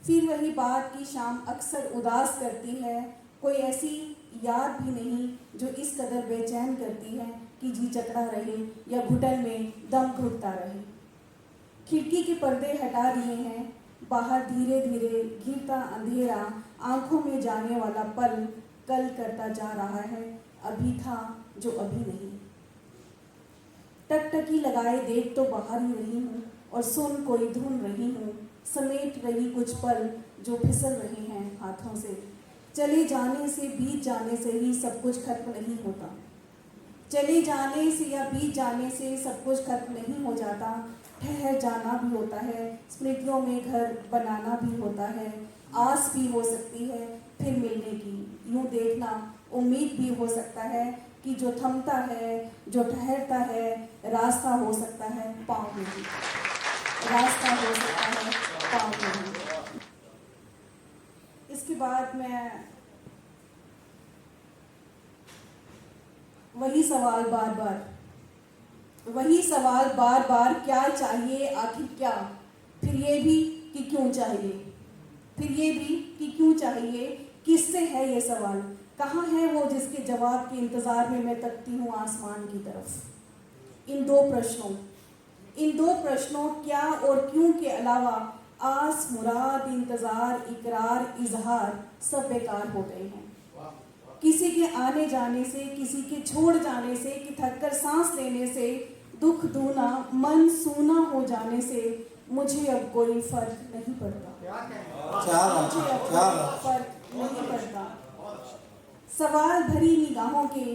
फिर वही बात की शाम अक्सर उदास करती है, कोई ऐसी याद भी नहीं जो इस कदर बेचैन करती है कि जी जकड़ा रहे या घुटन में दम घुटता रहे। खिड़की के पर्दे हटा दिए हैं, बाहर धीरे धीरे घिरता अंधेरा आंखों में जाने वाला पल कल करता जा रहा है, अभी था जो अभी नहीं। टकटकी लगाए देख तो बाहर ही रही हूँ और सुन कोई धुन रही हूँ, समेट रही कुछ पल जो फिसल रहे हैं हाथों से। चले जाने से बीत जाने से ही सब कुछ खत्म नहीं होता, चले जाने से या बीत जाने से सब कुछ खत्म नहीं हो जाता। ठहर जाना भी होता है, स्मृतियों में घर बनाना भी होता है, आस भी हो सकती है फिर मिलने की। यूं देखना उम्मीद भी हो सकता है कि जो थमता है, जो ठहरता है, रास्ता हो सकता है पाँव में भी, रास्ता हो सकता है पाँव में भी। इसके बाद मैं वही सवाल बार बार क्या चाहिए आखिर क्या, फिर ये भी कि क्यों चाहिए, फिर ये भी कि क्यों चाहिए, किससे है ये सवाल, कहाँ है वो जिसके जवाब के इंतज़ार में मैं तकती हूँ आसमान की तरफ। इन दो प्रश्नों क्या और क्यों के अलावा आस, मुराद, इंतज़ार, इकरार, इजहार सब बेकार हो गए हैं। किसी के आने जाने से, किसी के छोड़ जाने से, कि थककर सांस लेने से, दुख दूना, मन सूना हो जाने से मुझे अब कोई फर्क नहीं पड़ता, मुझे अब कोई फर्क नहीं पड़ता। सवाल भरी निगाहों के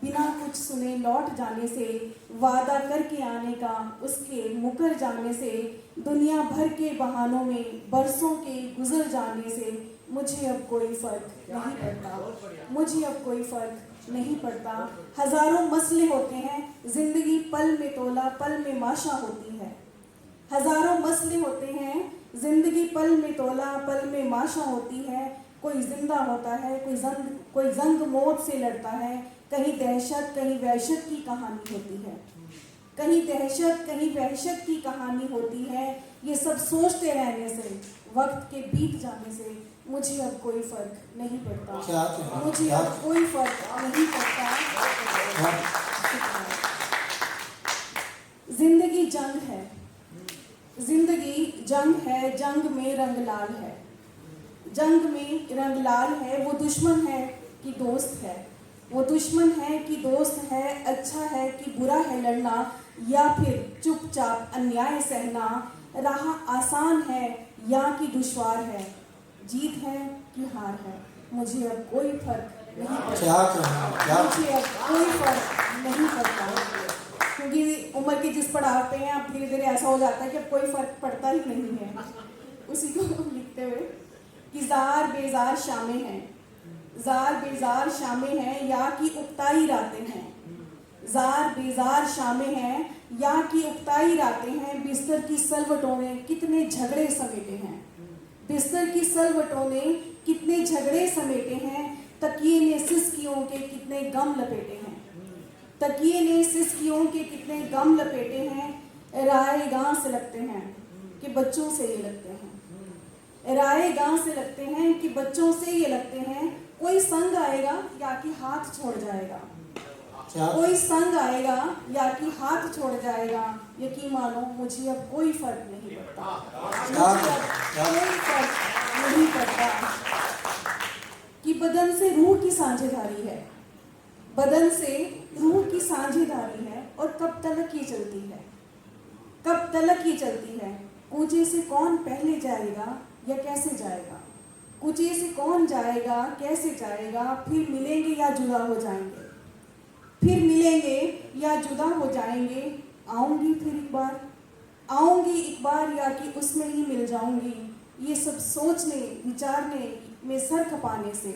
बिना कुछ सुने लौट जाने से, वादा करके आने का उसके मुकर जाने से, दुनिया भर के बहानों में बरसों के गुजर जाने से मुझे अब कोई फर्क नहीं पड़ता, मुझे अब कोई फर्क नहीं पड़ता। हजारों मसले होते हैं, जिंदगी पल में तोला पल में माशा होती है। हजारों मसले होते हैं, जिंदगी पल में तोला पल में माशा होती है। कोई जिंदा होता है, कोई जंग मौत से लड़ता है, कहीं दहशत कहीं वहशत की कहानी होती है, कहीं दहशत कहीं वहशत की कहानी होती है। ये सब सोचते रहने से, वक्त के बीत जाने से मुझे अब कोई फर्क नहीं पड़ता, मुझे अब कोई फर्क नहीं पड़ता। जिंदगी जंग है, जिंदगी जंग है, जंग में रंग लाल है, जंग में रंग लाल है। वो दुश्मन है कि दोस्त है, वो दुश्मन है कि दोस्त है, अच्छा है कि बुरा है लड़ना या फिर चुपचाप अन्याय सहना। राह आसान है या कि दुश्वार है, जीत है कि हार है, मुझे अब कोई फर्क नहीं पड़ता, मुझे अब कोई फर्क नहीं पड़ता। क्योंकि उम्र के जिस पड़ाव पे हैं अब धीरे धीरे ऐसा हो जाता है कि अब कोई फर्क पड़ता ही नहीं है। उसी को लिखते हुए कि जार बेजार शामें हैं, जार बेजार शामें हैं या कि उक्ताई रातें हैं, जार बेजार शामें हैं या कि उक्ताई रातें हैं। बिस्तर की सलवटों ने कितने झगड़े समेटे हैं, बिस्तर की सलवटों ने कितने झगड़े समेटे हैं। तकिए ने सिसकियों के कितने गम लपेटे हैं, तकिए ने सिसकियों के कितने गम लपेटे हैं। राय गां से लगते हैं कि बच्चों से ये लगते हैं, राय गां से लगते हैं कि बच्चों से ये लगते हैं। कोई संग आएगा या कि हाथ छोड़ जाएगा, कोई संग आएगा या कि हाथ छोड़ जाएगा। यकीन मानो मुझे अब कोई फर्क नहीं पड़ता, मुझे अब कोई फर्क नहीं पड़ता। कि बदन से रूह की साझेदारी है, बदन से रूह की साझेदारी है। और कब तलक ये चलती है, कब तलक ये चलती है। कूचे से कौन पहले जाएगा या कैसे जाएगा, कूचे से कौन जाएगा कैसे जाएगा। फिर मिलेंगे या जुदा हो जाएंगे, फिर मिलेंगे या जुदा हो जाएंगे। आऊंगी फिर एक बार, आऊंगी एक बार या कि उसमें ही मिल जाऊंगी। ये सब सोचने विचारने में सर खपाने से,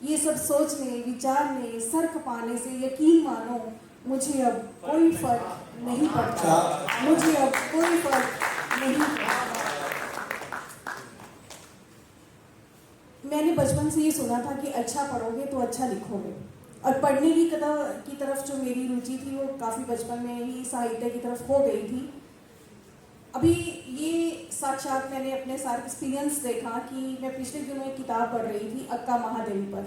ये सब सोचने विचारने सर खपाने से यकीन मानो मुझे अब कोई फर्क नहीं पड़ता, मुझे अब कोई फर्क नहीं पड़ता। मैंने बचपन से ये सुना था कि अच्छा पढ़ोगे तो अच्छा लिखोगे, और पढ़ने की तरफ जो मेरी रुचि थी वो काफ़ी बचपन में ही साहित्य की तरफ हो गई थी। अभी ये साक्षात मैंने अपने साथ एक्सपीरियंस देखा कि मैं पिछले दिनों एक किताब पढ़ रही थी अक्का महादेवी पर।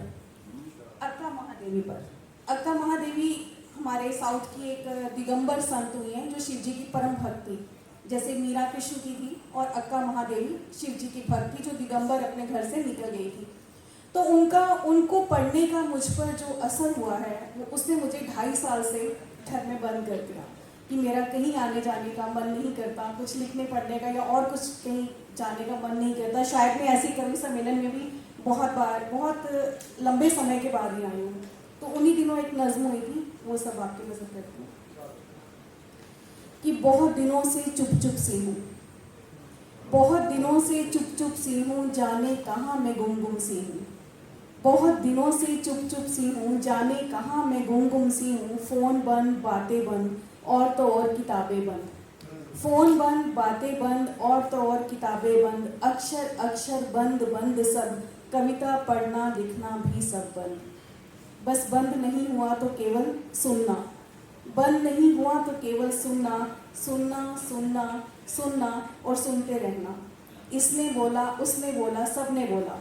अक्का महादेवी हमारे साउथ की एक दिगंबर संत हुई हैं जो शिव जी की परम भक्त थी। जैसे मीरा कृष्ण की थी और अक्का महादेवी शिव जी की भक्त थी जो दिगंबर अपने घर से निकल गई थी। तो उनको पढ़ने का मुझ पर जो असर हुआ है वो उसने मुझे 2.5 साल से घर में बंद कर दिया कि मेरा कहीं आने जाने का मन नहीं करता, कुछ लिखने पढ़ने का या और कुछ कहीं जाने का मन नहीं करता। शायद मैं ऐसी कवि सम्मेलन में भी बहुत लंबे समय के बाद ही आई हूँ। तो उन्हीं दिनों एक नज़्म हुई थी, वो सब आपके नजर करती हूँ कि बहुत दिनों से चुप चुप सी हूँ, बहुत दिनों से चुप चुप सी हूँ, जाने कहाँ मैं गुम गुम सी हूँ। बहुत दिनों से चुप चुप सी हूँ, जाने कहाँ मैं गुम गुम सी हूँ। फ़ोन बंद बातें बंद और तो और किताबें बंद, फ़ोन बंद बातें बंद और तो और किताबें बंद। अक्षर अक्षर बंद बंद सब, कविता पढ़ना लिखना भी सब बंद। बस बंद नहीं हुआ तो केवल सुनना, बंद नहीं हुआ तो केवल सुनना, सुनना सुनना सुनना और सुनते रहना। इसने बोला उसने बोला सबने बोला,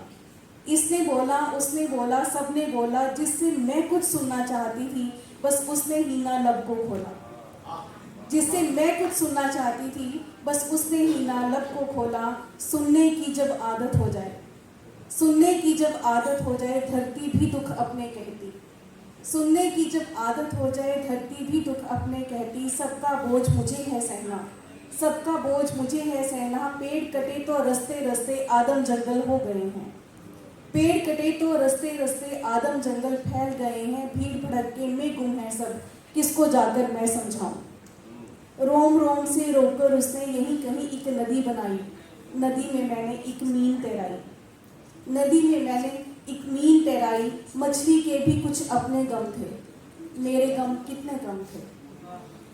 इसने बोला उसने बोला सबने बोला। जिससे मैं कुछ सुनना चाहती थी बस उसने ही ना लब को खोला, जिससे मैं कुछ सुनना चाहती थी बस उसने ही ना लब को खोला। सुनने की जब आदत हो जाए, सुनने की जब आदत हो जाए, धरती भी दुख अपने कहती। सुनने की जब आदत हो जाए, धरती भी दुख अपने कहती। सबका बोझ मुझे है सहना, सबका बोझ मुझे है सहना। पेड़ कटे तो रस्ते रस्ते आदम जंगल हो गए हैं, पेड़ कटे तो रस्ते रस्ते आदम जंगल फैल गए हैं। भीड़ भड़के में गुम है सब, किसको जाकर मैं समझाऊं। रोम रोम से रोककर उसने यहीं कहीं एक नदी बनाई, नदी में मैंने एक मीन तैराई, नदी में मैंने एक मीन तैराई। मछली के भी कुछ अपने गम थे, मेरे गम कितने कम थे।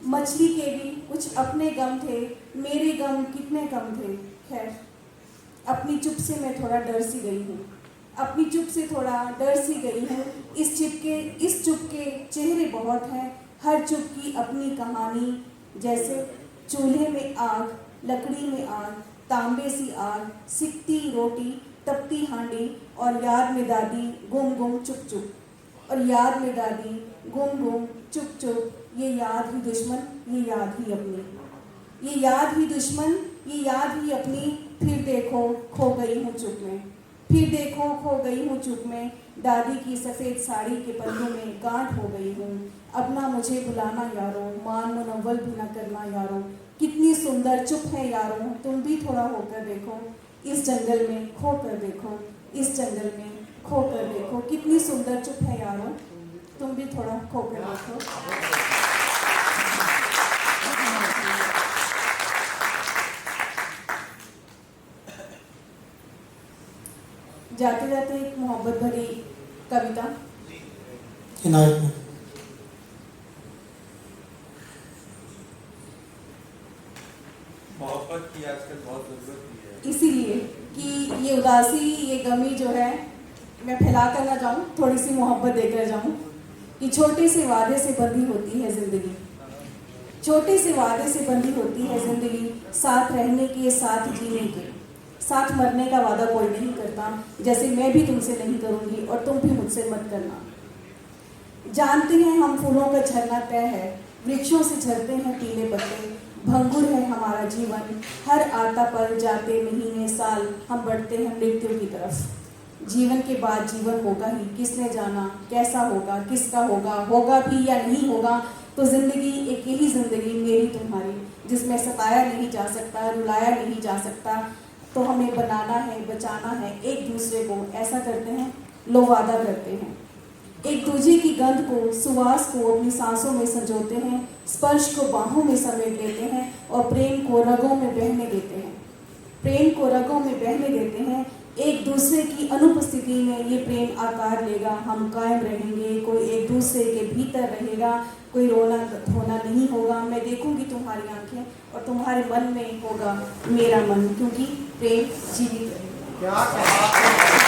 मछली के भी कुछ अपने गम थे, मेरे गम कितने कम थे। खैर अपनी चुप से मैं थोड़ा डर सी गई हूँ, अपनी चुप से थोड़ा डर सी गई हूँ। इस चुप के चेहरे बहुत हैं, हर चुप की अपनी कहानी। जैसे चूल्हे में आग, लकड़ी में आग, तांबे सी आग, सिकती रोटी, तपती हांडी। और याद में दादी गुम गुम चुप चुप, और याद में दादी गुम गुम चुप चुप। ये याद ही दुश्मन, ये याद ही अपनी, ये याद ही दुश्मन, ये याद ही अपनी। फिर देखो खो गई हूँ चुप में, फिर देखो खो गई हूँ चुप में। दादी की सफ़ेद साड़ी के पल्लू में गांठ हो गई हूँ। अब ना मुझे बुलाना यारों, मान मुनव्वल भी ना करना यारों। कितनी सुंदर चुप है यारों, तुम भी थोड़ा होकर देखो। इस जंगल में खो कर देखो, इस जंगल में खो कर देखो। कितनी सुंदर चुप है यारों, तुम भी थोड़ा खो कर देखो। जाते जाते एक मोहब्बत भरी कविता। मोहब्बत की आजकल बहुत जरूरत है, इसीलिए कि ये उदासी, ये गमी जो है मैं फैला कर ना जाऊं, थोड़ी सी मोहब्बत देकर जाऊं। कि छोटे से वादे से बंधी होती है ज़िंदगी, छोटे से वादे से बंधी होती है ज़िंदगी। साथ रहने के, साथ जीने के, साथ मरने का वादा कोई नहीं करता। जैसे मैं भी तुमसे नहीं करूँगी और तुम भी मुझसे मत करना। जानते हैं हम फूलों का झरना तय है, वृक्षों से झरते हैं पीले पत्ते। भंगुर है हमारा जीवन, हर आता पल जाते महीने साल हम बढ़ते हैं मृत्यु की तरफ। जीवन के बाद जीवन होगा ही, किसने जाना कैसा होगा, किसका होगा, होगा भी या नहीं होगा। तो ज़िंदगी एक यही ज़िंदगी मेरी तुम्हारी, जिसमें सताया नहीं जा सकता, रुलाया नहीं जा सकता। तो हमें बनाना है, बचाना है एक दूसरे को। ऐसा करते हैं, लो वादा करते हैं, एक दूजे की गंध को, सुवास को अपनी सांसों में संजोते हैं। स्पर्श को बाहों में समेट लेते हैं और प्रेम को रगों में बहने देते हैं, प्रेम को रगों में बहने देते हैं। एक दूसरे की अनुपस्थिति में ये प्रेम आकार लेगा, हम कायम रहेंगे। कोई एक दूसरे के भीतर रहेगा, कोई रोना धोना नहीं होगा। मैं देखूंगी तुम्हारी आंखें और तुम्हारे मन में होगा मेरा मन, क्योंकि प्रेम जीवित रहेगा।